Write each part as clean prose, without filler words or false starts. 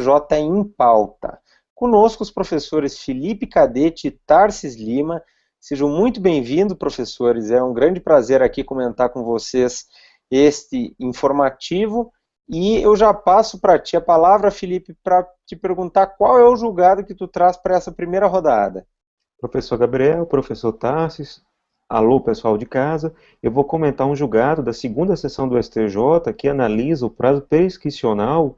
STJ em Pauta. Conosco os professores Felipe Cadete e Tarsis Lima. Sejam muito bem-vindos, professores. É um grande prazer aqui comentar com vocês este informativo. E eu já passo para ti a palavra, Felipe, para te perguntar qual é o julgado que tu traz para essa primeira rodada. Professor Gabriel, professor Tarsis, alô pessoal de casa, eu vou comentar um julgado da segunda sessão do STJ que analisa o prazo prescricional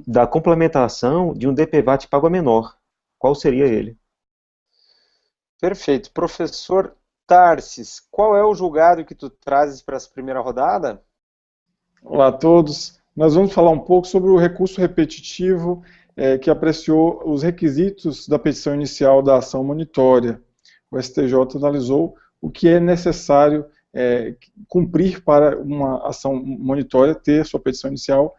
da complementação de um DPVAT pago a menor. Qual seria ele? Perfeito. Professor Tarsis, qual é o julgado que tu trazes para essa primeira rodada? Olá a todos. Nós vamos falar um pouco sobre o recurso repetitivo que apreciou os requisitos da petição inicial da ação monitória. O STJ analisou o que é necessário cumprir para uma ação monitória ter sua petição inicial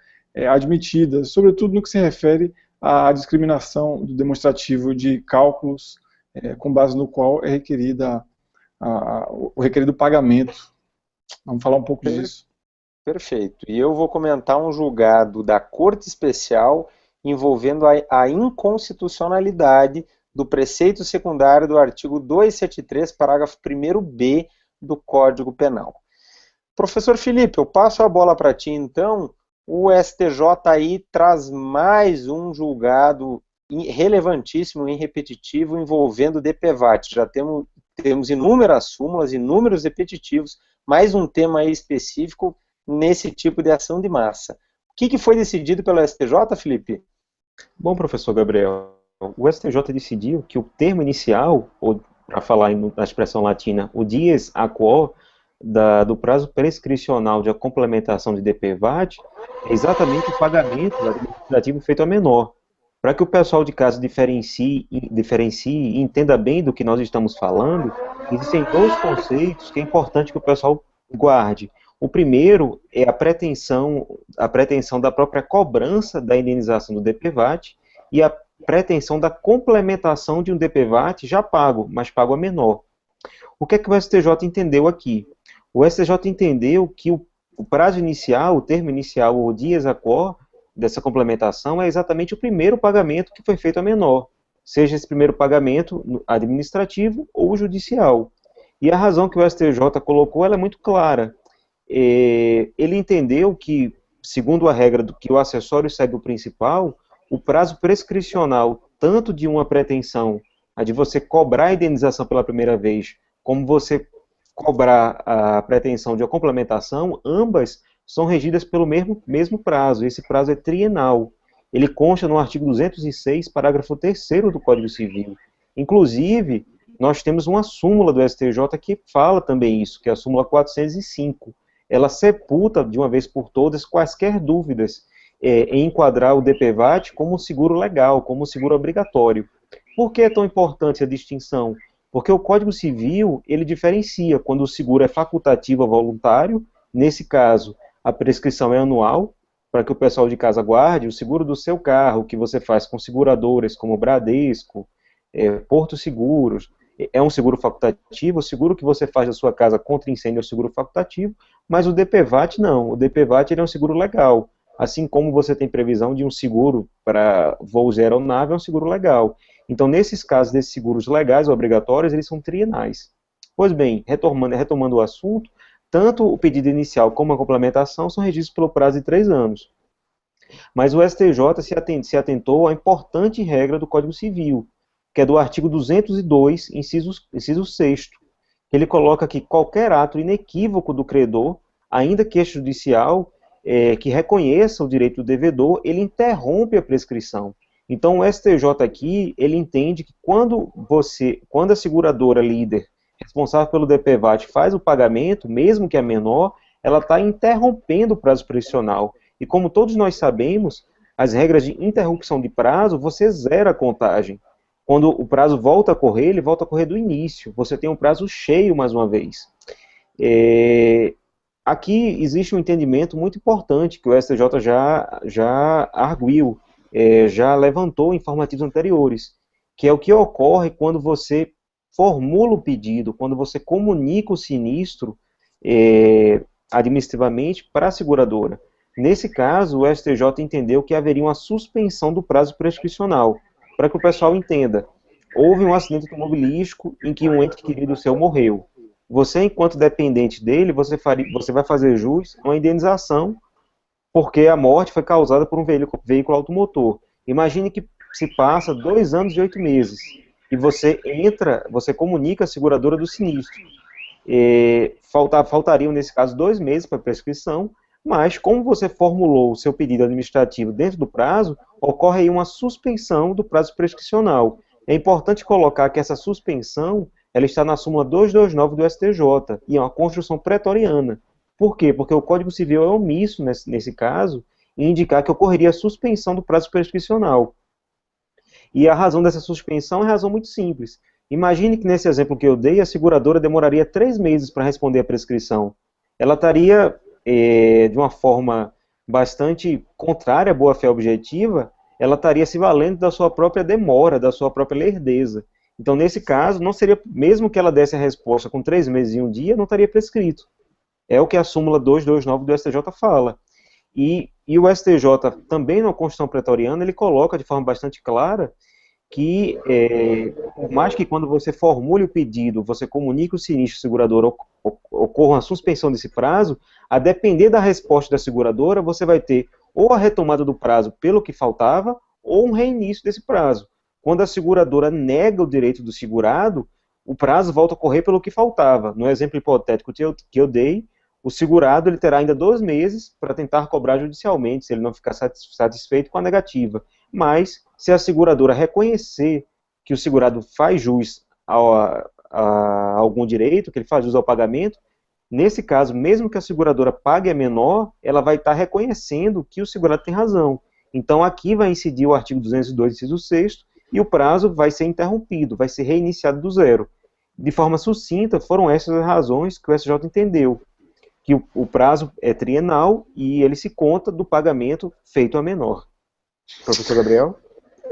admitida, sobretudo no que se refere à discriminação do demonstrativo de cálculos com base no qual é requerida o requerido pagamento. Vamos falar um pouco disso. Perfeito. E eu vou comentar um julgado da Corte Especial envolvendo a inconstitucionalidade do preceito secundário do artigo 273, parágrafo 1º-B do Código Penal. Professor Felipe, eu passo a bola para ti então. O STJ aí traz mais um julgado relevantíssimo e repetitivo envolvendo o DPVAT. Já temos inúmeras súmulas, inúmeros repetitivos, mais um tema aí específico nesse tipo de ação de massa. O que foi decidido pelo STJ, Felipe? Bom, professor Gabriel, o STJ decidiu que o termo inicial, ou para falar na expressão latina, o dies a quo, do prazo prescricional de complementação de DPVAT, é exatamente o pagamento administrativo feito a menor. Para que o pessoal de casa diferencie e entenda bem do que nós estamos falando, existem dois conceitos que é importante que o pessoal guarde. O primeiro é a pretensão da própria cobrança da indenização do DPVAT e a pretensão da complementação de um DPVAT já pago, mas pago a menor. O que é que o STJ entendeu aqui? O STJ entendeu que o prazo inicial, o termo inicial, o dies a quo dessa complementação é exatamente o primeiro pagamento que foi feito a menor, seja esse primeiro pagamento administrativo ou judicial. E a razão que o STJ colocou ela é muito clara. Ele entendeu que, segundo a regra do que o acessório segue o principal, o prazo prescricional, tanto de uma pretensão, a de você cobrar a indenização pela primeira vez, como você cobrar a pretensão de uma complementação, ambas são regidas pelo mesmo prazo. Esse prazo é trienal. Ele consta no artigo 206, parágrafo 3º do Código Civil. Inclusive, nós temos uma súmula do STJ que fala também isso, que é a súmula 405. Ela sepulta, de uma vez por todas, quaisquer dúvidas em enquadrar o DPVAT como um seguro legal, como um seguro obrigatório. Por que é tão importante a distinção? Porque o Código Civil, ele diferencia quando o seguro é facultativo ou voluntário. Nesse caso, a prescrição é anual, para que o pessoal de casa guarde. O seguro do seu carro, que você faz com seguradoras como Bradesco, Porto Seguros, é um seguro facultativo. O seguro que você faz da sua casa contra incêndio é um seguro facultativo, mas o DPVAT não. O DPVAT ele é um seguro legal. Assim como você tem previsão de um seguro para voos de aeronave, é um seguro legal. Então, nesses casos, desses seguros legais obrigatórios, eles são trienais. Pois bem, retomando o assunto, tanto o pedido inicial como a complementação são regidos pelo prazo de 3 anos. Mas o STJ se atentou à importante regra do Código Civil, que é do artigo 202, inciso 6º. Ele coloca que qualquer ato inequívoco do credor, ainda que extrajudicial, que reconheça o direito do devedor, ele interrompe a prescrição. Então o STJ aqui, ele entende que quando a seguradora líder responsável pelo DPVAT faz o pagamento, mesmo que é menor, ela está interrompendo o prazo prescricional. E como todos nós sabemos, as regras de interrupção de prazo, você zera a contagem. Quando o prazo volta a correr, ele volta a correr do início. Você tem um prazo cheio mais uma vez. Aqui existe um entendimento muito importante que o STJ já arguiu, já levantou em informativos anteriores, que é o que ocorre quando você formula o pedido, quando você comunica o sinistro administrativamente para a seguradora. Nesse caso, o STJ entendeu que haveria uma suspensão do prazo prescricional, para que o pessoal entenda. Houve um acidente automobilístico em que um ente querido seu morreu. Você, enquanto dependente dele, você vai fazer jus a uma indenização porque a morte foi causada por um veículo automotor. Imagine que se passa 2 anos e 8 meses e você comunica a seguradora do sinistro. Faltariam, nesse caso, 2 meses para prescrição, mas como você formulou o seu pedido administrativo dentro do prazo, ocorre aí uma suspensão do prazo prescricional. É importante colocar que essa suspensão ela está na súmula 229 do STJ, e é uma construção pretoriana. Por quê? Porque o Código Civil é omisso, nesse caso, em indicar que ocorreria a suspensão do prazo prescricional. E a razão dessa suspensão é razão muito simples. Imagine que nesse exemplo que eu dei, a seguradora demoraria 3 meses para responder a prescrição. Ela estaria, de uma forma bastante contrária à boa-fé objetiva, ela estaria se valendo da sua própria demora, da sua própria lerdeza. Então, nesse caso, não seria, mesmo que ela desse a resposta com 3 meses e 1 dia, não estaria prescrito. É o que a súmula 229 do STJ fala. E o STJ, também na Constituição Pretoriana, ele coloca de forma bastante clara que, por mais que quando você formule o pedido, você comunique o sinistro segurador, ocorra uma suspensão desse prazo, a depender da resposta da seguradora, você vai ter ou a retomada do prazo pelo que faltava, ou um reinício desse prazo. Quando a seguradora nega o direito do segurado, o prazo volta a correr pelo que faltava. No exemplo hipotético que eu dei, o segurado ele terá ainda 2 meses para tentar cobrar judicialmente, se ele não ficar satisfeito com a negativa. Mas, se a seguradora reconhecer que o segurado faz jus a algum direito, que ele faz jus ao pagamento, nesse caso, mesmo que a seguradora pague a menor, ela vai estar reconhecendo que o segurado tem razão. Então, aqui vai incidir o artigo 202, inciso 6º, e o prazo vai ser interrompido, vai ser reiniciado do zero. De forma sucinta, foram essas as razões que o STJ entendeu, que o prazo é trienal e ele se conta do pagamento feito a menor. Professor Gabriel?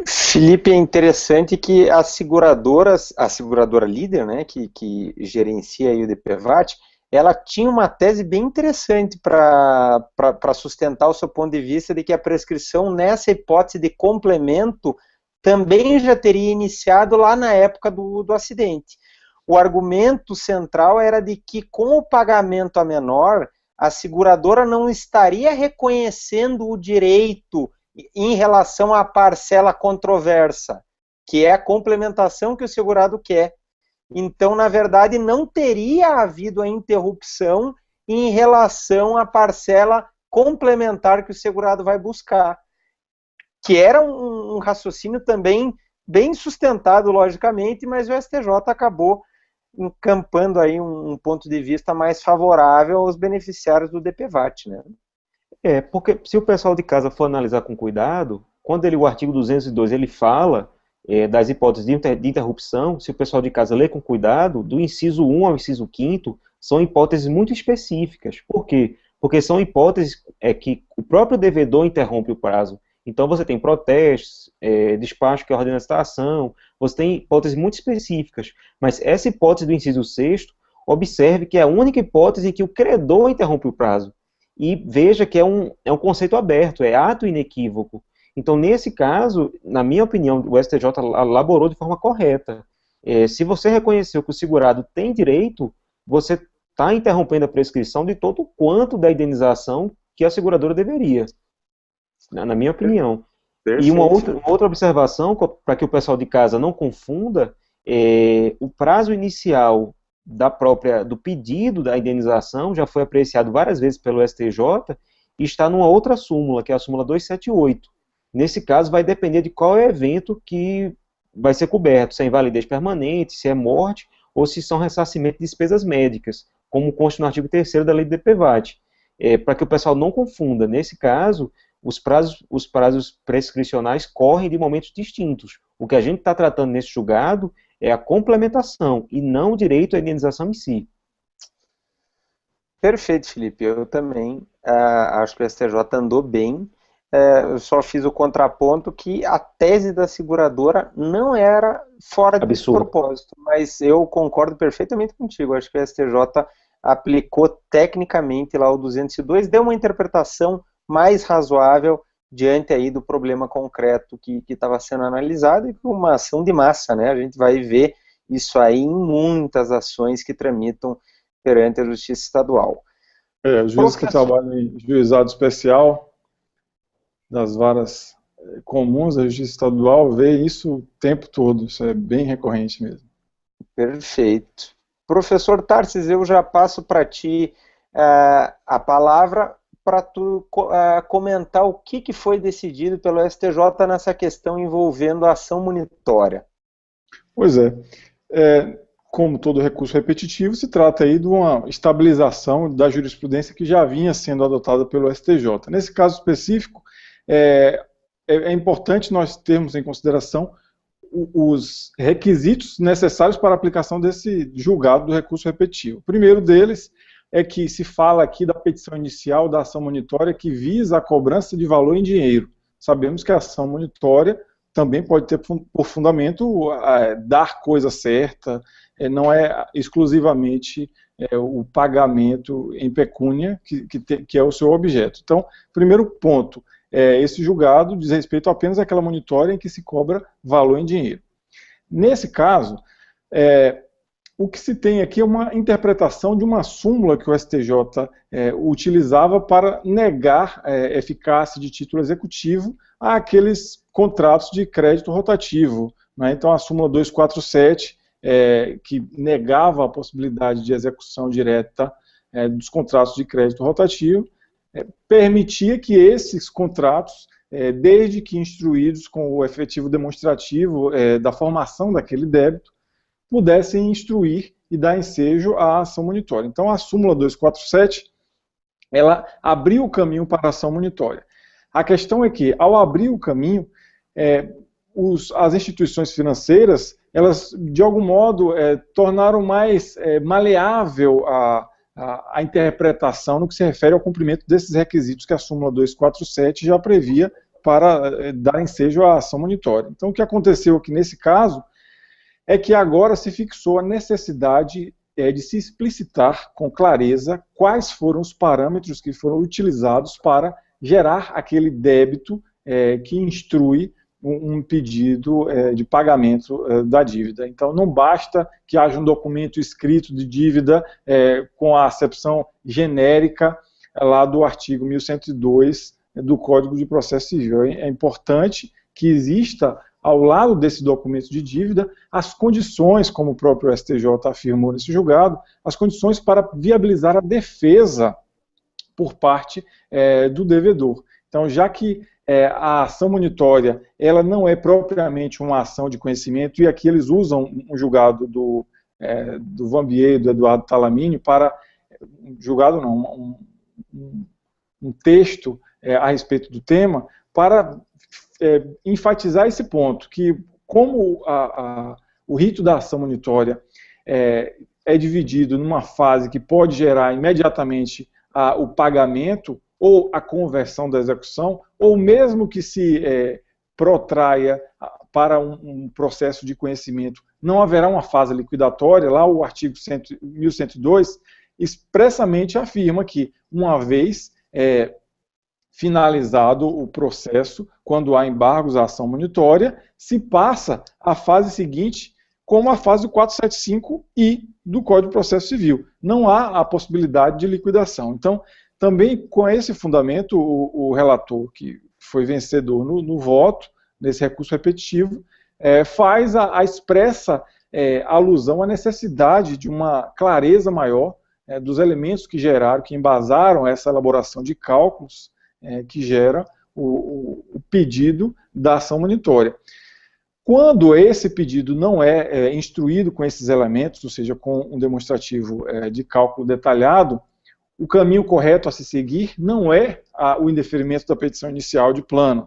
Felipe, é interessante que as seguradoras, a seguradora líder, né, que gerencia aí o DPVAT, ela tinha uma tese bem interessante para sustentar o seu ponto de vista de que a prescrição nessa hipótese de complemento também já teria iniciado lá na época do acidente. O argumento central era de que com o pagamento a menor, a seguradora não estaria reconhecendo o direito em relação à parcela controversa, que é a complementação que o segurado quer. Então, na verdade, não teria havido a interrupção em relação à parcela complementar que o segurado vai buscar, que era um raciocínio também bem sustentado, logicamente, mas o STJ acabou encampando aí um ponto de vista mais favorável aos beneficiários do DPVAT, né? Porque se o pessoal de casa for analisar com cuidado, quando o artigo 202 ele fala das hipóteses de interrupção, se o pessoal de casa ler com cuidado, do inciso 1 ao inciso 5º, são hipóteses muito específicas. Por quê? Porque são hipóteses que o próprio devedor interrompe o prazo. Então você tem protestos, despacho que ordena a citação, você tem hipóteses muito específicas. Mas essa hipótese do inciso 6º, observe que é a única hipótese em que o credor interrompe o prazo. E veja que é um conceito aberto, é ato inequívoco. Então, nesse caso, na minha opinião, o STJ elaborou de forma correta. Se você reconheceu que o segurado tem direito, você está interrompendo a prescrição de todo quanto da indenização que a seguradora deveria, na minha opinião. Perfeito. E uma outra observação, para que o pessoal de casa não confunda, o prazo inicial do pedido da indenização já foi apreciado várias vezes pelo STJ e está numa outra súmula, que é a súmula 278. Nesse caso, vai depender de qual é o evento que vai ser coberto, se é invalidez permanente, se é morte, ou se são ressarcimento de despesas médicas, como consta no artigo 3º da lei do DPVAT. Para que o pessoal não confunda, nesse caso, os prazos prescricionais correm de momentos distintos. O que a gente está tratando nesse julgado é a complementação, e não o direito à indenização em si. Perfeito, Felipe. Eu também acho que o STJ andou bem. Eu só fiz o contraponto que a tese da seguradora não era fora de propósito, mas eu concordo perfeitamente contigo. Acho que o STJ aplicou tecnicamente lá o 202, deu uma interpretação mais razoável diante aí do problema concreto que estava sendo analisado e com uma ação de massa, né? A gente vai ver isso aí em muitas ações que tramitam perante a Justiça Estadual. Os juízes que trabalham em juizado especial das varas comuns da Justiça Estadual vê isso o tempo todo, isso é bem recorrente mesmo. Perfeito. Professor Tarsis, eu já passo para ti a palavra para tu comentar o que foi decidido pelo STJ nessa questão envolvendo a ação monitória. Pois é. Como todo recurso repetitivo, se trata aí de uma estabilização da jurisprudência que já vinha sendo adotada pelo STJ. Nesse caso específico, é importante nós termos em consideração os requisitos necessários para a aplicação desse julgado do recurso repetitivo. O primeiro deles é que se fala aqui da petição inicial da ação monitória que visa a cobrança de valor em dinheiro. Sabemos que a ação monitória também pode ter por fundamento dar coisa certa, não é exclusivamente o pagamento em pecúnia que é o seu objeto. Então, primeiro ponto, esse julgado diz respeito apenas àquela monitória em que se cobra valor em dinheiro. Nesse caso, o que se tem aqui é uma interpretação de uma súmula que o STJ utilizava para negar eficácia de título executivo àqueles contratos de crédito rotativo, né? Então a súmula 247, que negava a possibilidade de execução direta dos contratos de crédito rotativo, permitia que esses contratos, desde que instruídos com o efetivo demonstrativo da formação daquele débito, pudessem instruir e dar ensejo à ação monitória. Então a súmula 247, ela abriu o caminho para a ação monitória. A questão é que, ao abrir o caminho, as instituições financeiras, elas, de algum modo, tornaram mais maleável a interpretação no que se refere ao cumprimento desses requisitos que a súmula 247 já previa para dar ensejo à ação monitória. Então, o que aconteceu aqui nesse caso é que agora se fixou a necessidade de se explicitar com clareza quais foram os parâmetros que foram utilizados para gerar aquele débito que instrui um pedido de pagamento da dívida. Então, não basta que haja um documento escrito de dívida com a acepção genérica lá do artigo 1102 do Código de Processo Civil. É importante que exista, ao lado desse documento de dívida, as condições, como o próprio STJ afirmou nesse julgado, as condições para viabilizar a defesa por parte do devedor. Então, já que a ação monitória, ela não é propriamente uma ação de conhecimento, e aqui eles usam um julgado do Vanbier, do Eduardo Talamini, para, julgado não, um texto a respeito do tema, para enfatizar esse ponto, que como o rito da ação monitória é dividido numa fase que pode gerar imediatamente o pagamento ou a conversão da execução, ou mesmo que se protraia para um processo de conhecimento, não haverá uma fase liquidatória. Lá o artigo 1102 expressamente afirma que, uma vez finalizado o processo, quando há embargos à ação monitória, se passa à fase seguinte, como a fase do 475-I do Código de Processo Civil. Não há a possibilidade de liquidação. Então, também com esse fundamento, o relator, que foi vencedor no voto, nesse recurso repetitivo, faz a expressa alusão à necessidade de uma clareza maior dos elementos que geraram, que embasaram essa elaboração de cálculos que gera o pedido da ação monitória. Quando esse pedido não é instruído com esses elementos, ou seja, com um demonstrativo de cálculo detalhado, o caminho correto a se seguir não é o indeferimento da petição inicial de plano.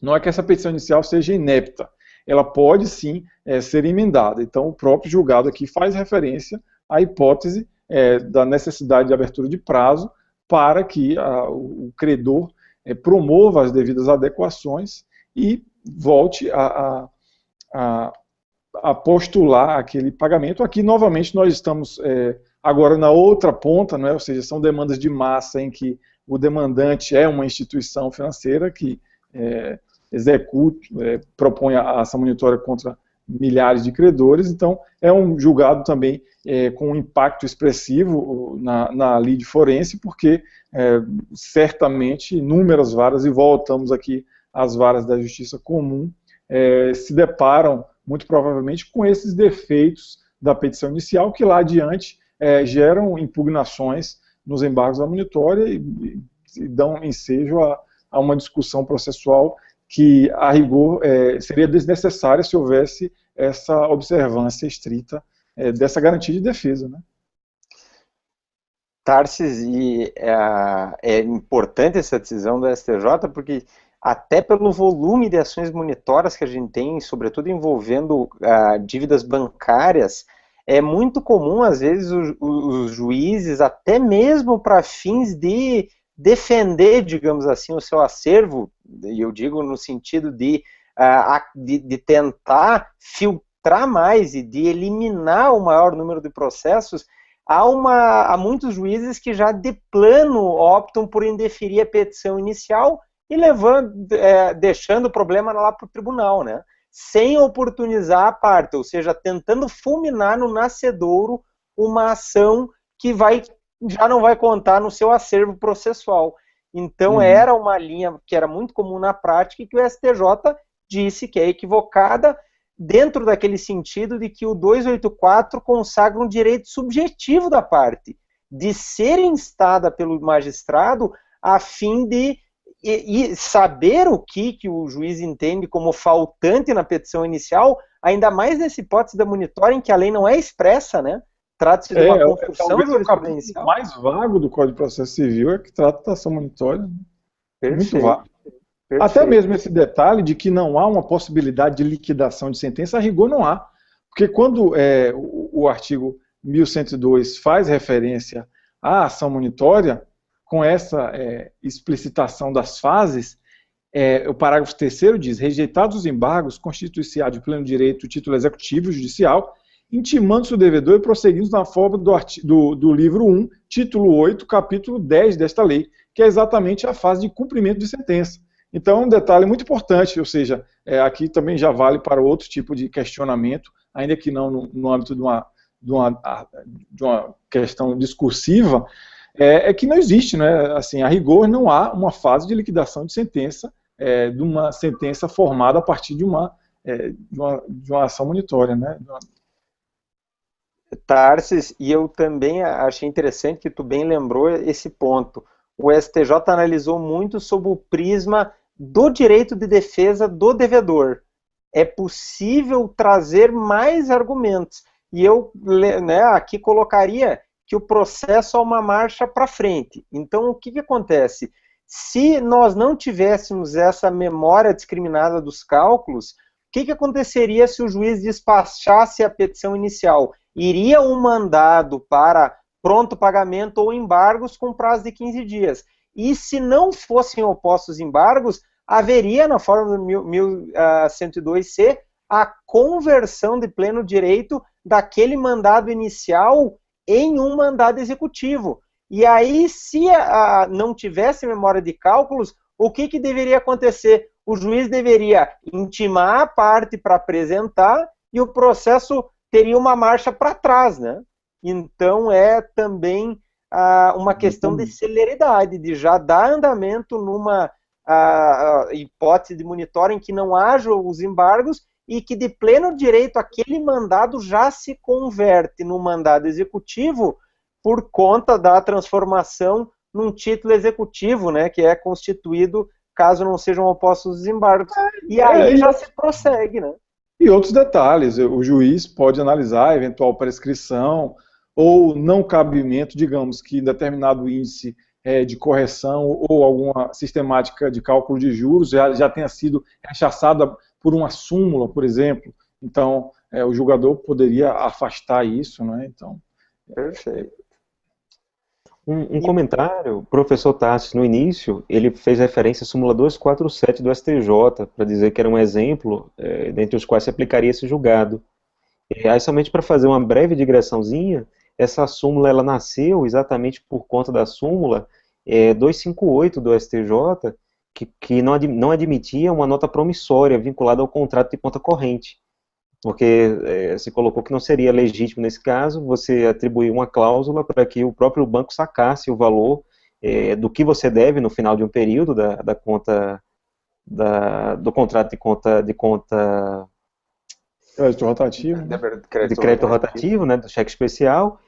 Não é que essa petição inicial seja inepta. Ela pode, sim, ser emendada. Então, o próprio julgado aqui faz referência à hipótese da necessidade de abertura de prazo para que o credor promova as devidas adequações e volte a postular aquele pagamento. Aqui, novamente, nós estamos agora na outra ponta, não é? Ou seja, são demandas de massa em que o demandante é uma instituição financeira que executa, propõe a ação monitória contra milhares de credores, então é um julgado também com um impacto expressivo na lide forense, porque certamente inúmeras varas, e voltamos aqui às varas da justiça comum, se deparam muito provavelmente com esses defeitos da petição inicial, que lá adiante geram impugnações nos embargos da monitória e dão ensejo a uma discussão processual que, a rigor, seria desnecessária se houvesse essa observância estrita dessa garantia de defesa, né? Tarsis, e é importante essa decisão do STJ, porque até pelo volume de ações monitórias que a gente tem, sobretudo envolvendo dívidas bancárias, é muito comum, às vezes, os juízes, até mesmo para fins de defender, digamos assim, o seu acervo, e eu digo no sentido de tentar filtrar mais e de eliminar o maior número de processos, há muitos juízes que já de plano optam por indeferir a petição inicial e deixando o problema lá para o tribunal, né? Sem oportunizar a parte, ou seja, tentando fulminar no nascedouro uma ação que já não vai contar no seu acervo processual. Então era uma linha que era muito comum na prática e que o STJ disse que é equivocada, dentro daquele sentido de que o 284 consagra um direito subjetivo da parte, de ser instada pelo magistrado a fim de saber o que o juiz entende como faltante na petição inicial, ainda mais nessa hipótese da monitória em que a lei não é expressa, né? Trata-se de uma confusão jurisprudencial. O mais vago do Código de Processo Civil é que trata da ação monitória. Né? Muito vago. Perfeito. Até mesmo esse detalhe de que não há uma possibilidade de liquidação de sentença, a rigor não há. Porque quando o artigo 1102 faz referência à ação monitória, com essa explicitação das fases, o parágrafo 3º diz: rejeitados os embargos, constitui-se-á de pleno direito o título executivo judicial, intimando-se o devedor e prosseguindo na forma do livro 1, título 8, capítulo 10 desta lei, que é exatamente a fase de cumprimento de sentença. Então, um detalhe muito importante, ou seja, aqui também já vale para outro tipo de questionamento, ainda que não no âmbito de uma questão discursiva, é que não existe, né? Assim, a rigor não há uma fase de liquidação de sentença, de uma sentença formada a partir de uma ação monitória, né? Tarsis, e eu também achei interessante que tu bem lembrou esse ponto. O STJ analisou muito sob o prisma do direito de defesa do devedor. É possível trazer mais argumentos. E eu aqui colocaria que o processo é uma marcha para frente. Então, o que acontece? Se nós não tivéssemos essa memória discriminada dos cálculos, o que aconteceria se o juiz despachasse a petição inicial? Iria um mandado para pronto pagamento ou embargos com prazo de 15 dias. E se não fossem opostos embargos, haveria na forma do 1102C a conversão de pleno direito daquele mandado inicial em um mandado executivo. E aí, se não tivesse memória de cálculos, o que deveria acontecer? O juiz deveria intimar a parte para apresentar e o processo teria uma marcha para trás, né? Então é também uma questão de celeridade, de já dar andamento numa hipótese de monitório em que não haja os embargos e que de pleno direito aquele mandado já se converte num mandado executivo por conta da transformação num título executivo, né, que é constituído caso não sejam opostos os embargos. E aí já se prossegue, né? E outros detalhes, o juiz pode analisar a eventual prescrição ou não cabimento, digamos que determinado índice de correção ou alguma sistemática de cálculo de juros já tenha sido rechaçada por uma súmula, por exemplo. Então, o julgador poderia afastar isso, né? Então, perfeito. Um comentário, o professor Tarsis, no início, ele fez referência à súmula 247 do STJ, para dizer que era um exemplo dentre os quais se aplicaria esse julgado. E aí, somente para fazer uma breve digressãozinha, essa súmula ela nasceu exatamente por conta da súmula 258 do STJ, que não admitia uma nota promissória vinculada ao contrato de conta corrente. Porque você colocou que não seria legítimo nesse caso você atribuir uma cláusula para que o próprio banco sacasse o valor do que você deve no final de um período da conta, do contrato de conta Crédito rotativo, né? de crédito rotativo, né, do cheque especial.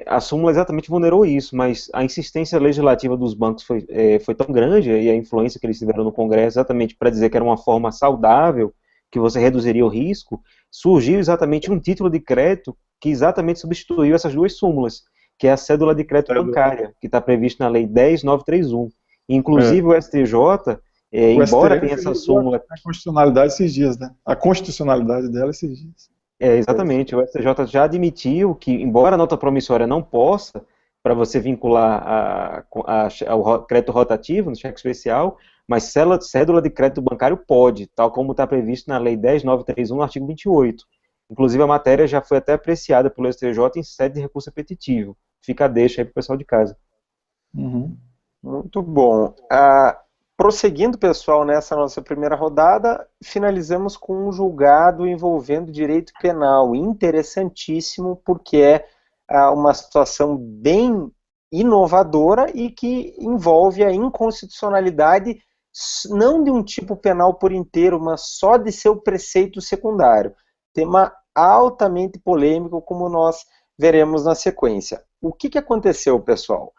A súmula exatamente vulnerou isso, mas a insistência legislativa dos bancos foi tão grande, e a influência que eles tiveram no Congresso, exatamente para dizer que era uma forma saudável, que você reduziria o risco, surgiu exatamente um título de crédito que exatamente substituiu essas duas súmulas, que é a cédula de crédito bancária, que está prevista na Lei 10.931. Inclusive o STJ, embora tenha essa súmula... A constitucionalidade esses dias, né? A constitucionalidade dela esses dias. Exatamente, o STJ já admitiu que, embora a nota promissória não possa, para você vincular ao crédito rotativo, no cheque especial, mas cédula de crédito bancário pode, tal como está previsto na Lei 10.931, no artigo 28. Inclusive, a matéria já foi até apreciada pelo STJ em sede de recurso repetitivo. Fica a deixa aí para o pessoal de casa. Uhum. Muito bom. Prosseguindo, pessoal, nessa nossa primeira rodada, finalizamos com um julgado envolvendo direito penal, interessantíssimo, porque é uma situação bem inovadora e que envolve a inconstitucionalidade não de um tipo penal por inteiro, mas só de seu preceito secundário. Tema altamente polêmico, como nós veremos na sequência. O que aconteceu, pessoal?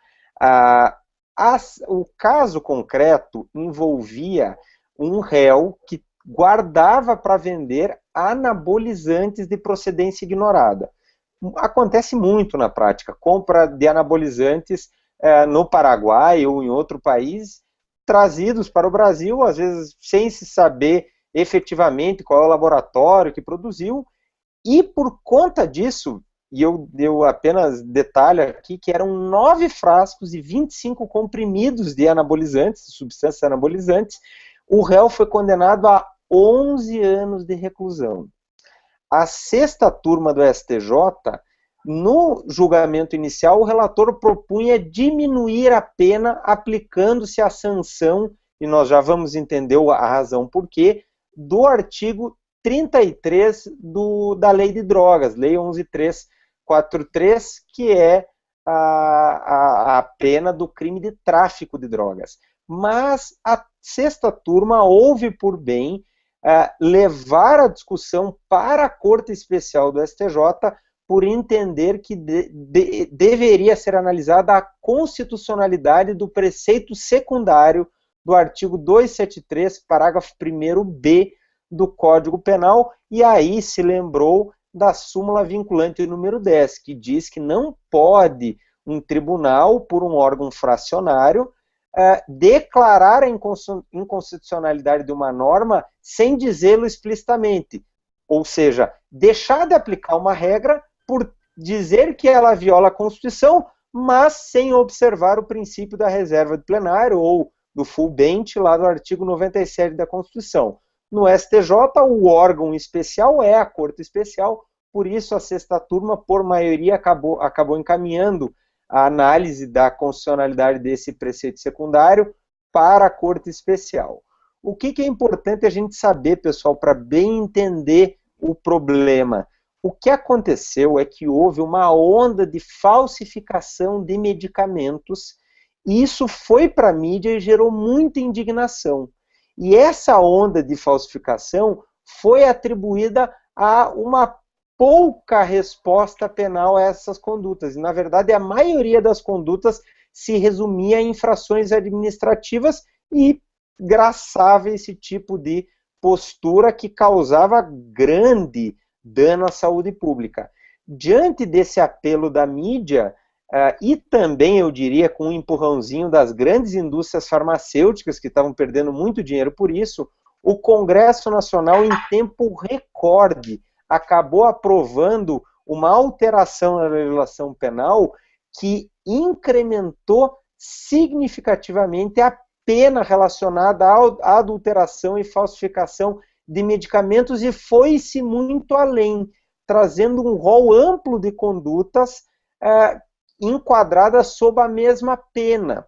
O caso concreto envolvia um réu que guardava para vender anabolizantes de procedência ignorada. Acontece muito na prática, compra de anabolizantes no Paraguai ou em outro país, trazidos para o Brasil, às vezes sem se saber efetivamente qual é o laboratório que produziu, e por conta disso, e eu apenas detalho aqui, que eram 9 frascos e 25 comprimidos de anabolizantes, substâncias anabolizantes, o réu foi condenado a 11 anos de reclusão. A 6ª turma do STJ, no julgamento inicial, o relator propunha diminuir a pena aplicando-se a sanção, e nós já vamos entender a razão por quê, do artigo 33 da Lei de Drogas, Lei 11.343, que é a pena do crime de tráfico de drogas. Mas a 6ª turma houve por bem levar a discussão para a Corte Especial do STJ por entender que deveria ser analisada a constitucionalidade do preceito secundário do artigo 273, parágrafo 1º-B do Código Penal, e aí se lembrou da súmula vinculante número 10, que diz que não pode um tribunal, por um órgão fracionário, declarar a inconstitucionalidade de uma norma sem dizê-lo explicitamente. Ou seja, deixar de aplicar uma regra por dizer que ela viola a Constituição, mas sem observar o princípio da reserva de plenário ou do full bench lá do artigo 97 da Constituição. No STJ, o órgão especial é a Corte Especial, por isso a 6ª turma, por maioria, acabou encaminhando a análise da constitucionalidade desse preceito secundário para a Corte Especial. O que é importante a gente saber, pessoal, para bem entender o problema? O que aconteceu é que houve uma onda de falsificação de medicamentos, e isso foi para a mídia e gerou muita indignação. E essa onda de falsificação foi atribuída a uma pouca resposta penal a essas condutas. E, na verdade, a maioria das condutas se resumia em infrações administrativas e graçava esse tipo de postura que causava grande dano à saúde pública. Diante desse apelo da mídia, e também, eu diria, com um empurrãozinho das grandes indústrias farmacêuticas, que estavam perdendo muito dinheiro por isso, o Congresso Nacional, em tempo recorde, acabou aprovando uma alteração na legislação penal que incrementou significativamente a pena relacionada à adulteração e falsificação de medicamentos, e foi-se muito além, trazendo um rol amplo de condutas enquadradas sob a mesma pena.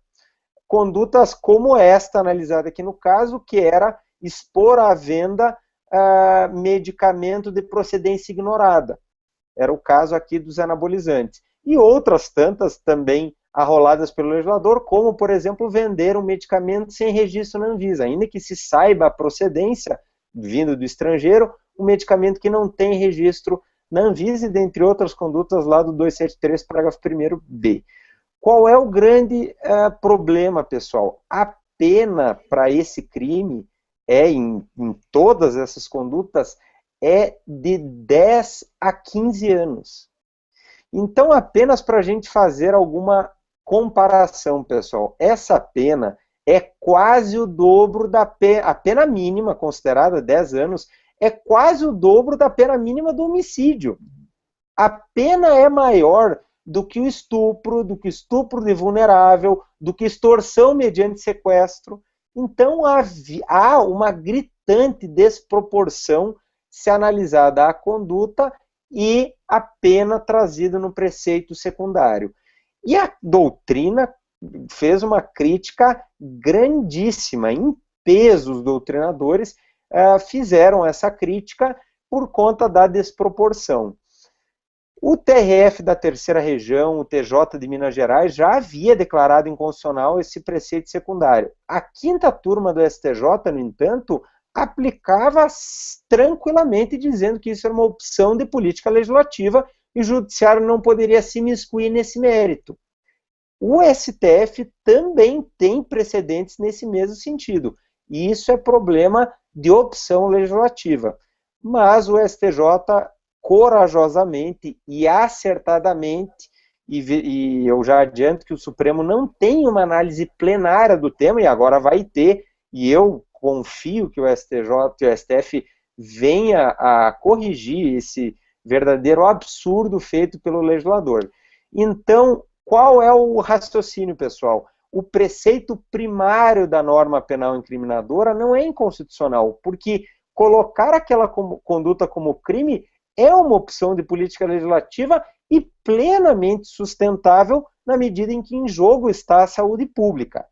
condutas como esta analisada aqui no caso, que era expor à venda medicamento de procedência ignorada. Era o caso aqui dos anabolizantes. E outras tantas também arroladas pelo legislador, como, por exemplo, vender um medicamento sem registro na Anvisa, ainda que se saiba a procedência, vindo do estrangeiro, um medicamento que não tem registro na Anvisa, e dentre outras condutas lá do 273, parágrafo 1º-B. Qual é o grande problema, pessoal? A pena para esse crime, em todas essas condutas, é de 10 a 15 anos. Então, apenas para a gente fazer alguma comparação, pessoal, essa pena é quase o dobro da pena, a pena mínima considerada 10 anos, é quase o dobro da pena mínima do homicídio. A pena é maior do que o estupro de vulnerável, do que extorsão mediante sequestro. Então, há uma gritante desproporção se analisada a conduta e a pena trazida no preceito secundário. E a doutrina fez uma crítica grandíssima, em peso os doutrinadores fizeram essa crítica por conta da desproporção. O TRF da Terceira Região, o TJ de Minas Gerais, já havia declarado inconstitucional esse preceito secundário. A quinta turma do STJ, no entanto, aplicava tranquilamente, dizendo que isso era uma opção de política legislativa e o judiciário não poderia se imiscuir nesse mérito. O STF também tem precedentes nesse mesmo sentido, e isso é problema de opção legislativa. Mas o STJ, corajosamente e acertadamente, e eu já adianto que o Supremo não tem uma análise plenária do tema, e agora vai ter, e eu confio que o STJ e o STF venha a corrigir esse verdadeiro absurdo feito pelo legislador. Então, qual é o raciocínio, pessoal? O preceito primário da norma penal incriminadora não é inconstitucional, porque colocar aquela conduta como crime é uma opção de política legislativa e plenamente sustentável na medida em que em jogo está a saúde pública.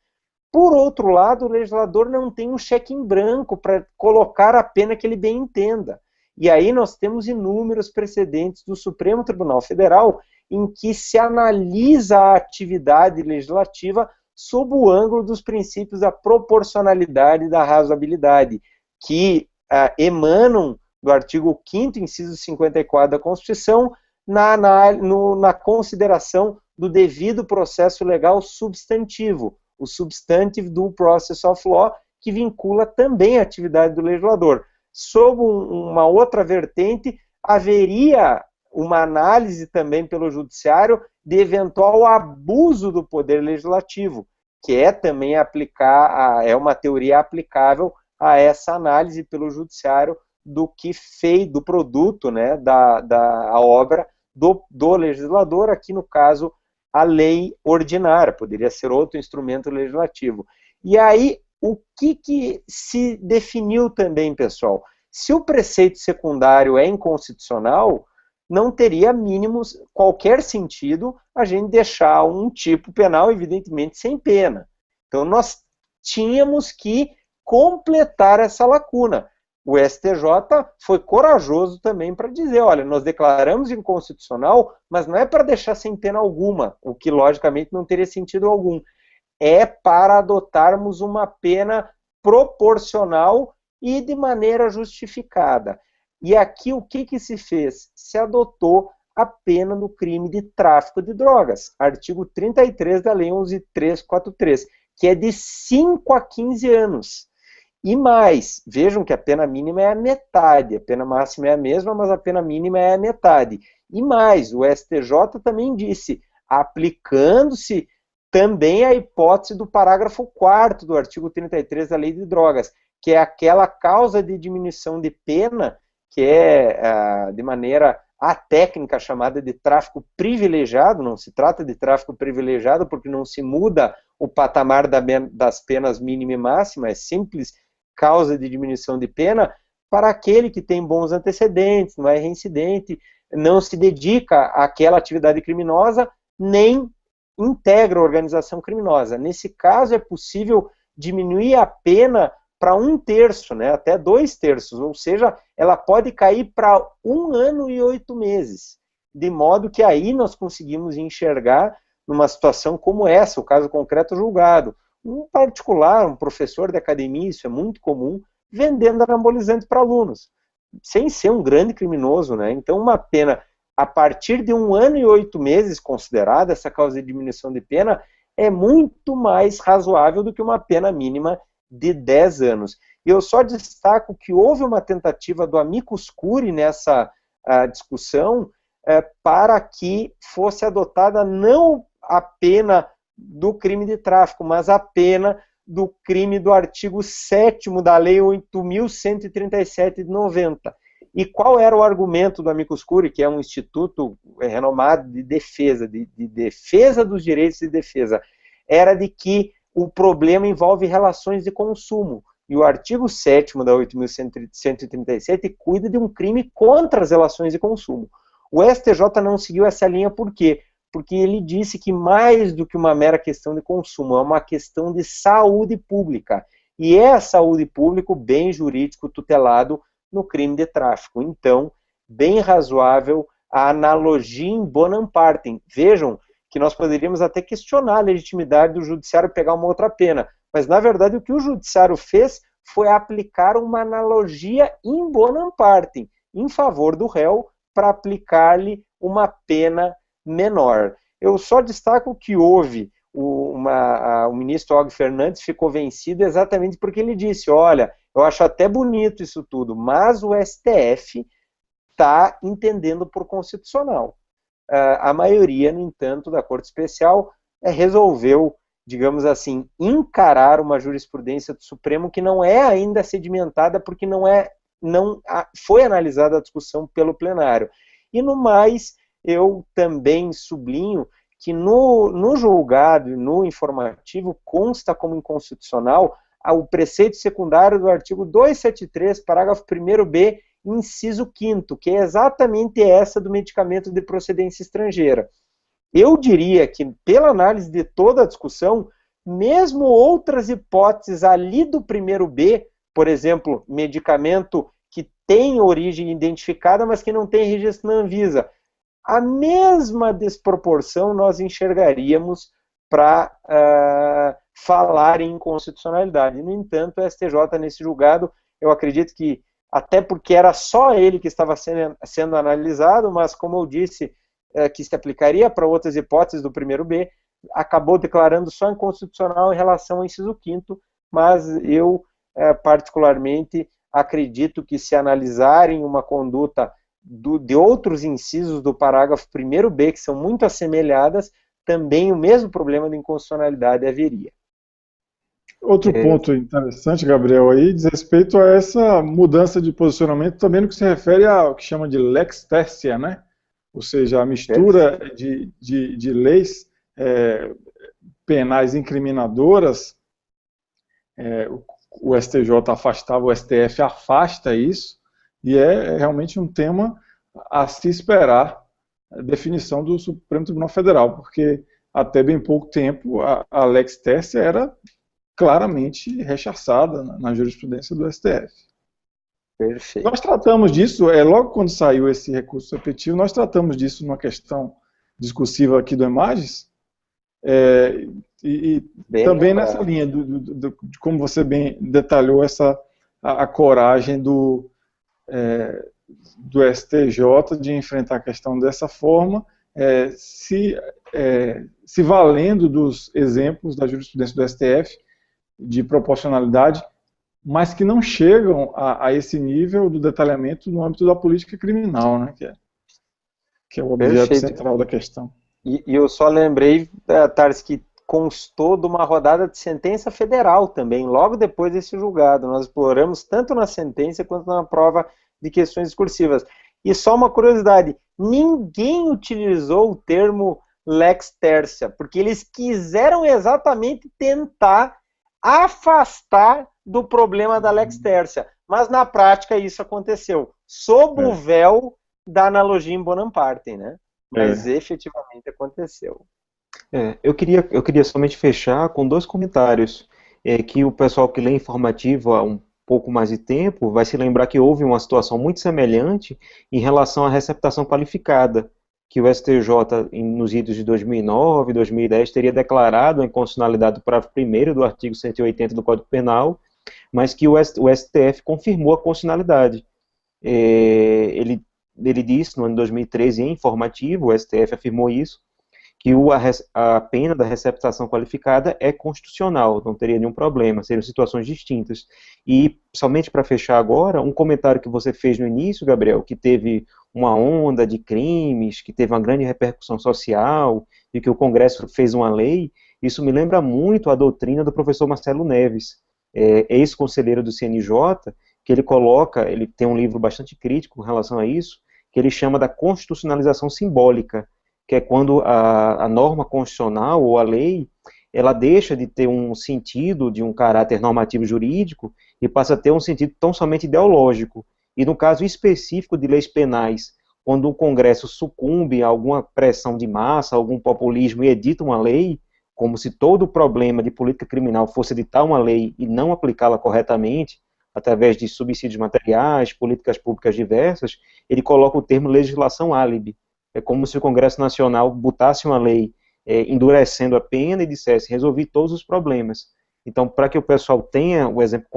Por outro lado, o legislador não tem um cheque em branco para colocar a pena que ele bem entenda. E aí nós temos inúmeros precedentes do Supremo Tribunal Federal em que se analisa a atividade legislativa sob o ângulo dos princípios da proporcionalidade e da razoabilidade, que emanam do artigo 5º, inciso 54 da Constituição, na consideração do devido processo legal substantivo, o Substantive Due Process of Law, que vincula também a atividade do legislador. Sob uma outra vertente, haveria uma análise também pelo judiciário de eventual abuso do poder legislativo, que é também é uma teoria aplicável a essa análise pelo judiciário do que fez, do produto, né, da obra do legislador, aqui no caso a lei ordinária, poderia ser outro instrumento legislativo. E aí, o que se definiu também, pessoal? Se o preceito secundário é inconstitucional, não teria mínimos qualquer sentido a gente deixar um tipo penal, evidentemente, sem pena. Então, nós tínhamos que completar essa lacuna. O STJ foi corajoso também para dizer, olha, nós declaramos inconstitucional, mas não é para deixar sem pena alguma, o que logicamente não teria sentido algum. É para adotarmos uma pena proporcional e de maneira justificada. E aqui o que se fez? Se adotou a pena do crime de tráfico de drogas, artigo 33 da Lei 11.343, que é de 5 a 15 anos. E mais, vejam que a pena mínima é a metade, a pena máxima é a mesma, mas a pena mínima é a metade. E mais, o STJ também disse, aplicando-se também a hipótese do parágrafo 4º do artigo 33 da Lei de Drogas, que é aquela causa de diminuição de pena, que é de maneira técnica chamada de tráfico privilegiado, não se trata de tráfico privilegiado porque não se muda o patamar das penas mínima e máxima, é simples causa de diminuição de pena para aquele que tem bons antecedentes, não é reincidente, não se dedica àquela atividade criminosa, nem integra a organização criminosa. Nesse caso, é possível diminuir a pena para 1/3, né, até 2/3, ou seja, ela pode cair para 1 ano e 8 meses, de modo que aí nós conseguimos enxergar numa situação como essa, o caso concreto julgado, um particular, um professor de academia, isso é muito comum, vendendo anabolizante para alunos, sem ser um grande criminoso, né? Então uma pena a partir de 1 ano e 8 meses considerada, essa causa de diminuição de pena, é muito mais razoável do que uma pena mínima de 10 anos. E eu só destaco que houve uma tentativa do amicus curiae nessa discussão para que fosse adotada não a pena do crime de tráfico, mas a pena do crime do artigo 7º da Lei 8.137 de 90. E qual era o argumento do amicus curiae, que é um instituto renomado de defesa, de defesa dos direitos de defesa? Era de que o problema envolve relações de consumo. E o artigo 7º da 8.137 cuida de um crime contra as relações de consumo. O STJ não seguiu essa linha por quê? Porque ele disse que mais do que uma mera questão de consumo, é uma questão de saúde pública. E é a saúde pública o bem jurídico tutelado no crime de tráfico. Então, bem razoável a analogia em bonum partem. Vejam que nós poderíamos até questionar a legitimidade do judiciário pegar uma outra pena, mas na verdade o que o judiciário fez foi aplicar uma analogia in bonum partem, em favor do réu, para aplicar-lhe uma pena menor. Eu só destaco que houve o ministro Og Fernandes ficou vencido exatamente porque ele disse, olha, eu acho até bonito isso tudo, mas o STF está entendendo por constitucional. A maioria, no entanto, da Corte Especial resolveu, digamos assim, encarar uma jurisprudência do Supremo que não é ainda sedimentada porque não foi analisada a discussão pelo plenário. E no mais, eu também sublinho que no julgado e no informativo consta como inconstitucional o preceito secundário do artigo 273, parágrafo 1º-B, inciso 5º, que é exatamente essa do medicamento de procedência estrangeira. Eu diria que, pela análise de toda a discussão, mesmo outras hipóteses ali do 1º-B, por exemplo, medicamento que tem origem identificada, mas que não tem registro na Anvisa, a mesma desproporção nós enxergaríamos para falar em inconstitucionalidade. No entanto, o STJ, nesse julgado, eu acredito que, até porque era só ele que estava sendo analisado, mas, como eu disse, que se aplicaria para outras hipóteses do 1º-B, acabou declarando só inconstitucional em relação ao inciso 5º, mas eu, particularmente, acredito que se analisarem uma conduta de outros incisos do parágrafo 1º-B, que são muito assemelhadas, também o mesmo problema de inconstitucionalidade haveria. Outro ponto interessante, Gabriel, aí diz respeito a essa mudança de posicionamento também no que se refere ao que chama de lex tertia, né? Ou seja, a mistura de leis penais incriminadoras, o STJ afastava, o STF afasta isso, e é realmente um tema a se esperar a definição do Supremo Tribunal Federal, porque até bem pouco tempo a lex tertia era claramente rechaçada na jurisprudência do STF. Perfeito. Nós tratamos disso, logo quando saiu esse recurso repetitivo, nós tratamos disso numa questão discursiva aqui do Emages, e também nessa linha de como você bem detalhou a coragem do STJ de enfrentar a questão dessa forma, se valendo dos exemplos da jurisprudência do STF de proporcionalidade, mas que não chegam a esse nível do detalhamento no âmbito da política criminal, né, que é o objeto central da questão. E eu só lembrei, Tarso, que constou de uma rodada de sentença federal também, logo depois desse julgado. Nós exploramos tanto na sentença quanto na prova de questões discursivas. E só uma curiosidade, ninguém utilizou o termo lex tertia, porque eles quiseram exatamente tentar afastar do problema da lex tertia, mas na prática isso aconteceu, sob o véu da analogia in bonum partem, né? Mas efetivamente aconteceu. Eu queria somente fechar com dois comentários. Que o pessoal que lê informativo há um pouco mais de tempo vai se lembrar que houve uma situação muito semelhante em relação à receptação qualificada, que o STJ, nos idos de 2009 e 2010, teria declarado a inconstitucionalidade do parágrafo 1º do artigo 180 do Código Penal, mas que o STF confirmou a constitucionalidade. Ele disse, no ano de 2013, em informativo, o STF afirmou isso, que a pena da receptação qualificada é constitucional, não teria nenhum problema, seriam situações distintas. E, somente para fechar agora, um comentário que você fez no início, Gabriel, que teve uma onda de crimes, que teve uma grande repercussão social, e que o Congresso fez uma lei, isso me lembra muito a doutrina do professor Marcelo Neves, ex-conselheiro do CNJ, que ele tem um livro bastante crítico em relação a isso, que ele chama da constitucionalização simbólica, que é quando a norma constitucional ou a lei, ela deixa de ter um sentido de um caráter normativo jurídico e passa a ter um sentido tão somente ideológico. E no caso específico de leis penais, quando o Congresso sucumbe a alguma pressão de massa, algum populismo e edita uma lei, como se todo o problema de política criminal fosse editar uma lei e não aplicá-la corretamente, através de subsídios materiais, políticas públicas diversas, ele coloca o termo legislação álibi. É como se o Congresso Nacional botasse uma lei endurecendo a pena e dissesse, resolvi todos os problemas. Então, para que o pessoal tenha o exemplo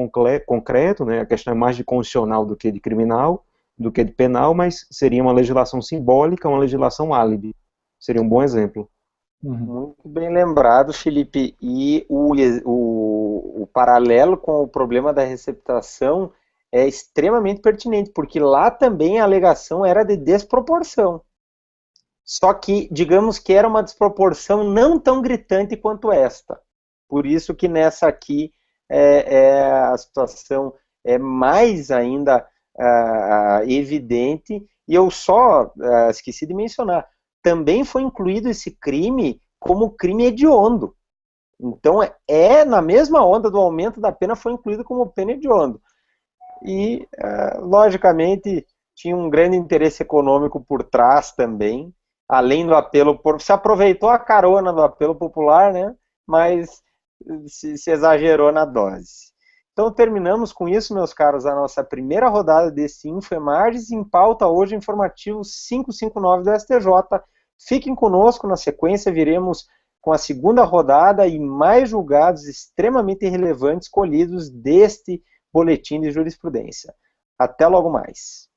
concreto, né, a questão é mais de constitucional do que de criminal, do que de penal, mas seria uma legislação simbólica, uma legislação álibi. Seria um bom exemplo. Muito bem lembrado, Felipe. E o paralelo com o problema da receptação é extremamente pertinente, porque lá também a alegação era de desproporção. Só que, digamos que era uma desproporção não tão gritante quanto esta. Por isso que nessa aqui a situação é mais ainda evidente. E eu só esqueci de mencionar, também foi incluído esse crime como crime hediondo. Então, na mesma onda do aumento da pena, foi incluído como pena hediondo. E, logicamente, tinha um grande interesse econômico por trás também, além do apelo, se aproveitou a carona do apelo popular, né? Mas se exagerou na dose. Então terminamos com isso, meus caros, a nossa primeira rodada desse InfoEmarges. Em pauta hoje, informativo 559 do STJ. Fiquem conosco, na sequência viremos com a segunda rodada e mais julgados extremamente relevantes colhidos deste boletim de jurisprudência. Até logo mais.